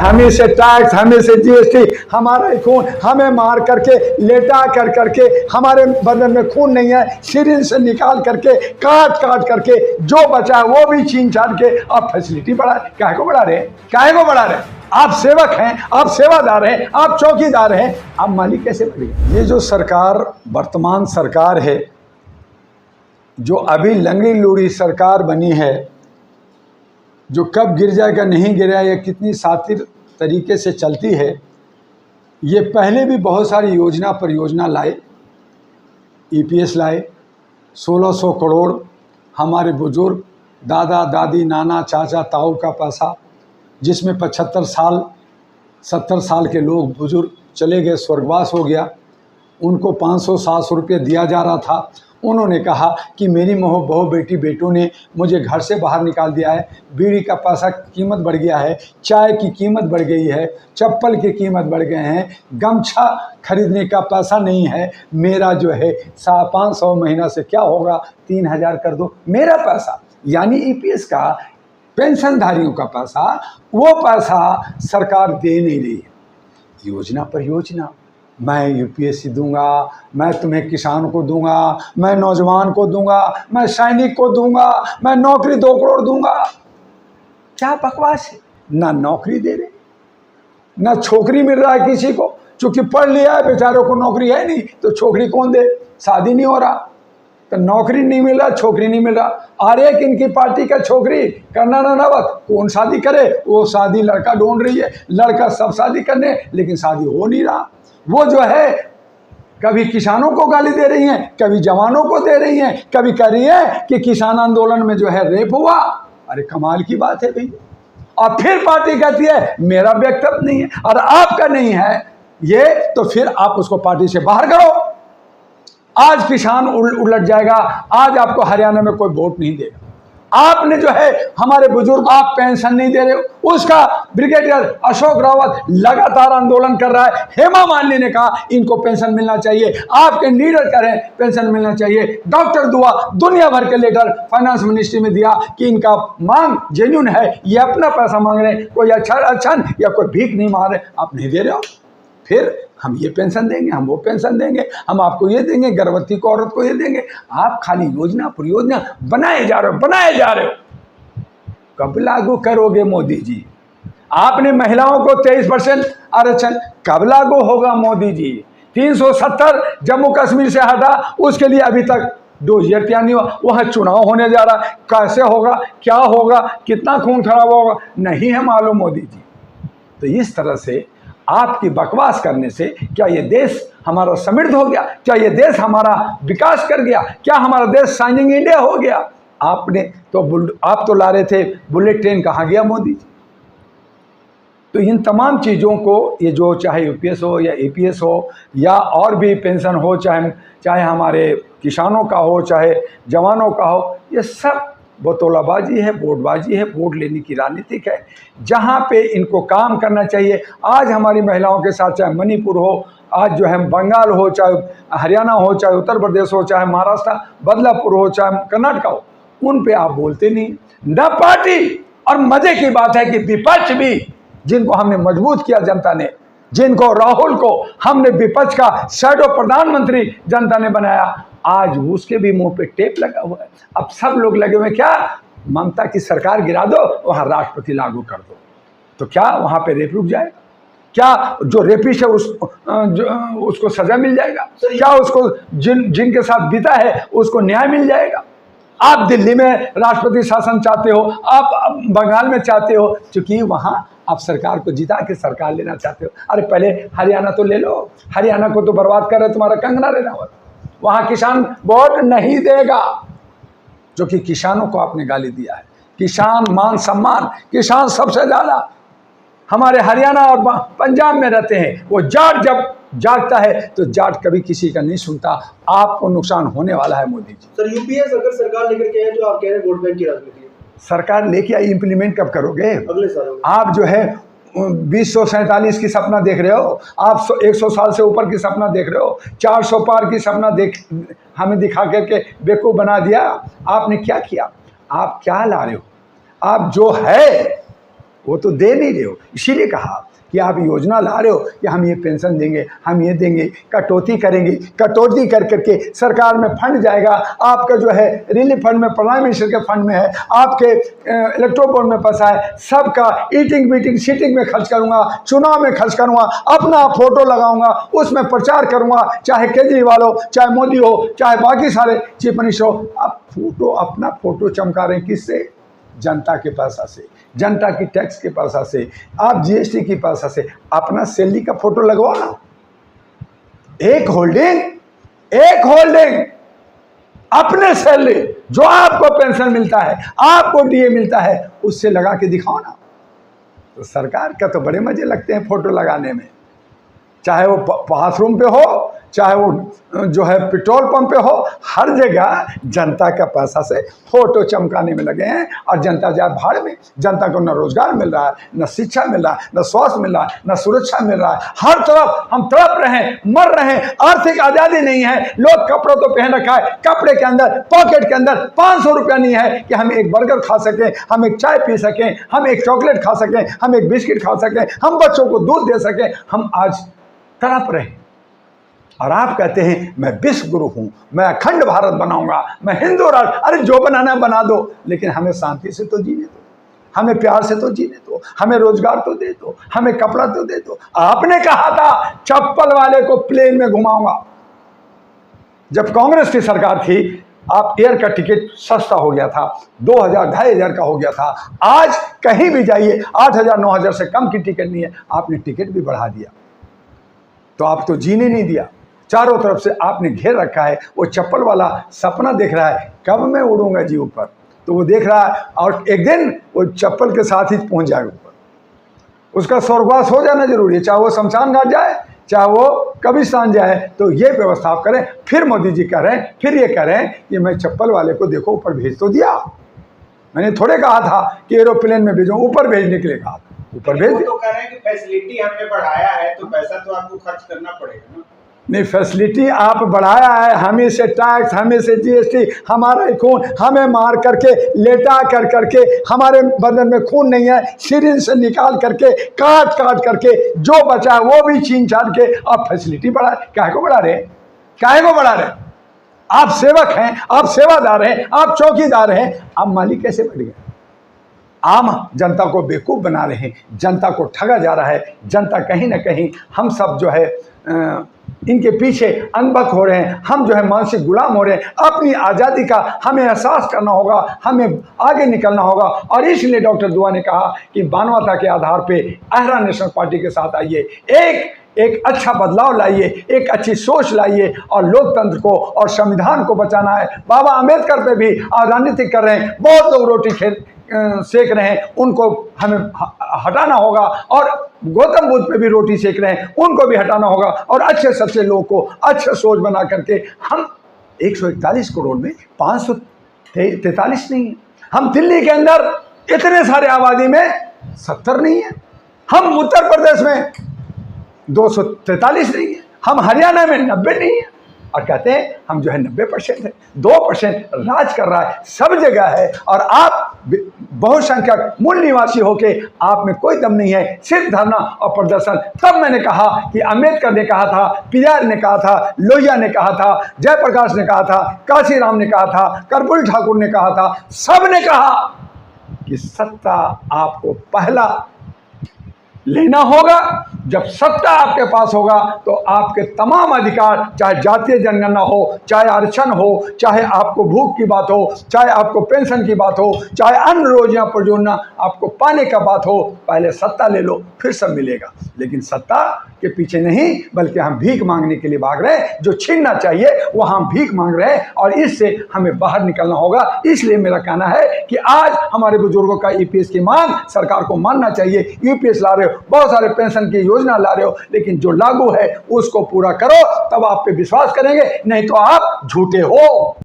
हमें से टैक्स, हमें से जीएसटी, हमारा खून, हमें मार करके लेटा करके हमारे बदन में खून नहीं है, सिरिंज से निकाल करके काट करके जो बचा है वो भी छीन छान के आप फैसिलिटी बढ़ा, काहे को बढ़ा रहे हैं, काहे को बढ़ा रहे हैं? आप सेवक हैं, आप सेवादार हैं, आप चौकीदार हैं, आप मालिक कैसे बन गए? ये जो सरकार, वर्तमान सरकार है, जो अभी लंगड़ी लूड़ी सरकार बनी है, जो कब गिर जाएगा नहीं गिर जाएगा, कितनी शातिर तरीके से चलती है। ये पहले भी बहुत सारी योजना परियोजना लाए, ईपीएस लाए, 1600 करोड़ हमारे बुजुर्ग दादा दादी नाना चाचा ताऊ का पैसा, जिसमें 75 साल 70 साल के लोग बुजुर्ग चले गए, स्वर्गवास हो गया, उनको 500-700 रुपये दिया जा रहा था। उन्होंने कहा कि मेरी बहू बेटी बेटों ने मुझे घर से बाहर निकाल दिया है, बीड़ी का पैसा कीमत बढ़ गया है, चाय की कीमत बढ़ गई है, चप्पल की कीमत बढ़ गए हैं, गमछा खरीदने का पैसा नहीं है, मेरा जो है 500 महीना से क्या होगा, 3000 कर दो मेरा पैसा। यानी ईपीएस का, पेंशनधारियों का पैसा, वो पैसा सरकार दे नहीं रही है। योजना परियोजना, मैं यूपीएससी दूंगा, मैं तुम्हें किसान को दूंगा, मैं नौजवान को दूंगा, मैं सैनिक को दूंगा, मैं नौकरी 2 करोड़ दूंगा। क्या बकवास है? ना नौकरी दे रहे, ना छोकरी मिल रहा है किसी को, चूंकि पढ़ लिया है, बेचारों को नौकरी है नहीं तो छोकरी कौन दे? शादी नहीं हो रहा तो नौकरी नहीं मिल रहा, छोकरी नहीं मिल रहा। और एक इनकी पार्टी का छोकरी करना नवत, कौन शादी करे? वो शादी लड़का ढूंढ रही है, लड़का सब शादी करने, लेकिन शादी हो नहीं रहा। वो जो है कभी किसानों को गाली दे रही हैं, कभी जवानों को दे रही हैं, कभी कह रही है कि किसान आंदोलन में जो है रेप हुआ। अरे कमाल की बात है भाई। और फिर पार्टी कहती है मेरा व्यक्तित्व नहीं है और आपका नहीं है ये, तो फिर आप उसको पार्टी से बाहर करो। आज किसान उलट जाएगा, आज आपको हरियाणा में कोई वोट नहीं देगा। आपने जो है हमारे बुजुर्ग, आप पेंशन नहीं दे रहे हो, उसका ब्रिगेडियर अशोक रावत लगातार आंदोलन कर रहा है। हेमा मालिनी ने कहा इनको पेंशन मिलना चाहिए, आपके लीडर कह रहे हैं पेंशन मिलना चाहिए। डॉक्टर दुआ दुनिया भर के लेटर फाइनेंस मिनिस्ट्री में दिया कि इनका मांग जेन्युइन है, ये अपना पैसा मांग रहे हैं, कोई अच्छा या कोई भीख नहीं मांग रहे, आप नहीं दे रहे हो। फिर हम ये पेंशन देंगे, हम वो पेंशन देंगे, हम आपको ये देंगे, गर्भवती को औरत को ये देंगे। आप खाली योजना परियोजना बनाए जा रहे हो। कब लागू करोगे मोदी जी? आपने महिलाओं को 23% आरक्षण कब लागू होगा मोदी जी? 370 जम्मू कश्मीर से हटा, उसके लिए अभी तक 2 ईयर तैयार नहीं हुआ। वहाँ चुनाव होने जा रहा है, कैसे होगा, क्या होगा, कितना खून खराब होगा, नहीं है मालूम मोदी जी। तो इस तरह से आपकी बकवास करने से क्या ये देश हमारा समृद्ध हो गया? क्या ये देश हमारा विकास कर गया? क्या हमारा देश शाइनिंग इंडिया हो गया? आपने तो आप तो ला रहे थे बुलेट ट्रेन, कहाँ गया मोदी जी? तो इन तमाम चीज़ों को, ये जो चाहे यूपीएस हो या एपीएस हो या और भी पेंशन हो, चाहे हमारे किसानों का हो, चाहे जवानों का हो, ये सब बोतौलाबाजी है, वोटबाजी है, वोट लेने की राजनीतिक है। जहाँ पे इनको काम करना चाहिए, आज हमारी महिलाओं के साथ, चाहे मणिपुर हो, आज जो है बंगाल हो, चाहे हरियाणा हो, चाहे उत्तर प्रदेश हो, चाहे महाराष्ट्र बदलापुर हो, चाहे कर्नाटक हो, उन पे आप बोलते नहीं ना पार्टी। और मजे की बात है कि विपक्ष भी, जिनको हमने मजबूत किया जनता ने, जिनको राहुल को हमने विपक्ष का शैडो प्रधानमंत्री जनता ने बनाया, आज उसके भी मुंह पे टेप लगा हुआ है। अब सब लोग लगे हुए क्या, ममता की सरकार गिरा दो, वहां राष्ट्रपति लागू कर दो, तो क्या वहां पे रेप रुक जाएगा? क्या जो रेपिस्ट है उसको सजा मिल जाएगा? क्या उसको जिनके साथ बीता है उसको न्याय मिल जाएगा? आप दिल्ली में राष्ट्रपति शासन चाहते हो, आप बंगाल में चाहते हो, क्योंकि वहां आप सरकार को जिता के सरकार लेना चाहते हो। अरे पहले हरियाणा तो ले लो, हरियाणा को तो बर्बाद कर रहे तुम्हारा कंगना रनावत। वहां किसान वोट नहीं देगा, जो कि किसानों को आपने गाली दिया है। किसान मान सम्मान, किसान सबसे ज्यादा हमारे हरियाणा और पंजाब में रहते हैं। वो जाट जब जागता है तो जाट कभी किसी का नहीं सुनता। आपको नुकसान होने वाला है मोदी जी। सर यूपीएस अगर सरकार लेकर के है, जो आप कह रहे हैं वोट बैंक की राजनीति, सरकार लेके आई, इंप्लीमेंट कब करोगे? अगले साल। आप जो है 2047 की सपना देख रहे हो, आप 100 साल से ऊपर की सपना देख रहे हो, 400 पार की सपना हमें दिखा करके बेवकूफ़ बना दिया। आपने क्या किया? आप क्या ला रहे हो? आप जो है वो तो दे नहीं रहे हो। इसीलिए कहा कि आप योजना ला रहे हो कि हम ये पेंशन देंगे, हम ये देंगे, कटौती करेंगे। कटौती कर करके सरकार में फंड जाएगा, आपका जो है रिलीफ फंड में, प्राइम मिनिस्टर के फंड में है, आपके इलेक्ट्रो बोर्ड में पैसा है, सबका ईटिंग मीटिंग सीटिंग में खर्च करूंगा, चुनाव में खर्च करूंगा, अपना फोटो लगाऊंगा, उसमें प्रचार करूंगा, चाहे केजरीवाल हो, चाहे मोदी हो, चाहे बाकी सारे चीफ मिनिस्टर हो। आप फोटो, अपना फोटो चमका रहे हैं किससे? जनता के पैसा से, जनता की टैक्स के पैसा से, आप जीएसटी की पैसा से। अपना सैलरी का फोटो लगवाओ ना, एक होल्डिंग अपने सैलरी जो आपको पेंशन मिलता है, आपको डीए मिलता है, उससे लगा के दिखाओ ना। तो सरकार का तो बड़े मजे लगते हैं फोटो लगाने में, चाहे वो बाथरूम पे हो, चाहे वो जो है पेट्रोल पंप पे हो, हर जगह जनता का पैसा से फोटो चमकाने में लगे हैं। और जनता जाए भाड़ में, जनता को न रोजगार मिल रहा है, न शिक्षा मिल रहा है, न स्वास्थ्य मिल रहा है, न सुरक्षा मिल रहा है। हर तरफ हम तड़प रहे हैं, मर रहे हैं, आर्थिक आज़ादी नहीं है। लोग कपड़ों तो पहन रखा है, कपड़े के अंदर, पॉकेट के अंदर 500 रुपया नहीं है कि हम एक बर्गर खा सकें, हम एक चाय पी सकें, हम एक चॉकलेट खा सकें, हम एक बिस्किट खा सकें, हम बच्चों को दूध दे सकें। हम आज तड़प रहे हैं और आप कहते हैं मैं विश्व गुरु हूं, मैं अखंड भारत बनाऊंगा, मैं हिंदू राष्ट्र। अरे जो बनाना बना दो, लेकिन हमें शांति से तो जीने दो, हमें प्यार से तो जीने दो, हमें रोजगार तो दे दो, हमें कपड़ा तो दे दो। आपने कहा था चप्पल वाले को प्लेन में घुमाऊंगा। जब कांग्रेस की सरकार थी, आप एयर का टिकट सस्ता हो गया था, 2000-2500 का हो गया था। आज कहीं भी जाइए 8000-9000 से कम की टिकट नहीं है। आपने टिकट भी बढ़ा दिया, तो आप तो जीने नहीं दिया। चारों तरफ से आपने घेर रखा है। वो चप्पल वाला सपना देख रहा है, कब मैं उड़ूंगा जी ऊपर, तो वो देख रहा है और एक दिन वो चप्पल के साथ ही पहुंच जाएगा ऊपर। उसका स्वर्गवास हो जाना जरूरी है, चाहे वो शमशान घाट जाए, चाहे वो कब्रिस्तान जाए। तो ये व्यवस्था आप करें। फिर मोदी जी कह रहे हैं, फिर ये कह रहे हैं कि मैं चप्पल वाले को देखो ऊपर भेज तो दिया। मैंने थोड़े कहा था कि एरोप्लेन में भेजो, ऊपर भेजने के लिए कहा था, ऊपर भेज तो कह रहे हैं कि फैसिलिटी हमने बढ़ाया है, तो पैसा तो आपको खर्च करना पड़ेगा ना। नहीं, फैसिलिटी आप बढ़ाया है, हमें से टैक्स, हमें से जीएसटी, हमारा खून, हमें मार करके, लेटा कर करके, हमारे बदन में खून नहीं है, सिरिंज से निकाल करके, काट काट करके जो बचा है वो भी छीन छान के आप फैसिलिटी बढ़ा। काहे को बढ़ा रहे हैं? काहे को बढ़ा रहे हैं? आप सेवक हैं, आप सेवादार हैं, आप चौकीदार हैं, आप मालिक कैसे बढ़ गए? आम जनता को बेवकूफ़ बना रहे हैं, जनता को ठगा जा रहा है। जनता कहीं ना कहीं, हम सब जो है इनके पीछे अनबक हो रहे हैं, हम जो है मानसिक गुलाम हो रहे हैं। अपनी आज़ादी का हमें एहसास करना होगा, हमें आगे निकलना होगा। और इसलिए डॉक्टर दुआ ने कहा कि मानवता के आधार पे आहरा नेशनल पार्टी के साथ आइए, एक अच्छा बदलाव लाइए, एक अच्छी सोच लाइए और लोकतंत्र को और संविधान को बचाना है। बाबा अम्बेडकर पे भी राजनीति कर रहे हैं, बहुत लोग रोटी सेक रहे हैं, उनको हमें हटाना होगा। और गौतम बुद्ध पे भी रोटी सेक रहे हैं, उनको भी हटाना होगा। और अच्छे सच्चे लोगों को अच्छे सोच बना करके हम 141 करोड़ में 543 नहीं है। हम दिल्ली के अंदर इतने सारे आबादी में 70 नहीं है, हम उत्तर प्रदेश में 243 नहीं है, हम हरियाणा में 90 नहीं है। और कहते हैं हम जो है 90% है, 2% राज कर रहा है, सब जगह है। और आप बहुसंख्यक मूल निवासी होके आप में कोई दम नहीं है, सिर्फ धरना और प्रदर्शन। तब मैंने कहा कि अम्बेडकर ने कहा था, पीआर ने कहा था, लोहिया ने कहा था, जयप्रकाश ने कहा था, काशीराम ने कहा था, कर्पूरी ठाकुर ने कहा था, सब ने कहा कि सत्ता आपको पहला लेना होगा। जब सत्ता आपके पास होगा तो आपके तमाम अधिकार, चाहे जातीय जनगणना हो, चाहे आरक्षण हो, चाहे आपको भूख की बात हो, चाहे आपको पेंशन की बात हो, चाहे अन्य रोजियां परियोजना आपको पाने का बात हो, पहले सत्ता ले लो, फिर सब मिलेगा। लेकिन सत्ता के पीछे नहीं, बल्कि हम भीख मांगने के लिए भाग रहे हैं। जो छीनना चाहिए वो हम भीख मांग रहे हैं और इससे हमें बाहर निकलना होगा। इसलिए मेरा कहना है कि आज हमारे बुजुर्गों का ईपीएस की मांग सरकार को मानना चाहिए। ईपीएस ला रहे हो, बहुत सारे पेंशन की योजना ला रहे हो, लेकिन जो लागू है उसको पूरा करो, तब आप पे विश्वास करेंगे, नहीं तो आप झूठे हो।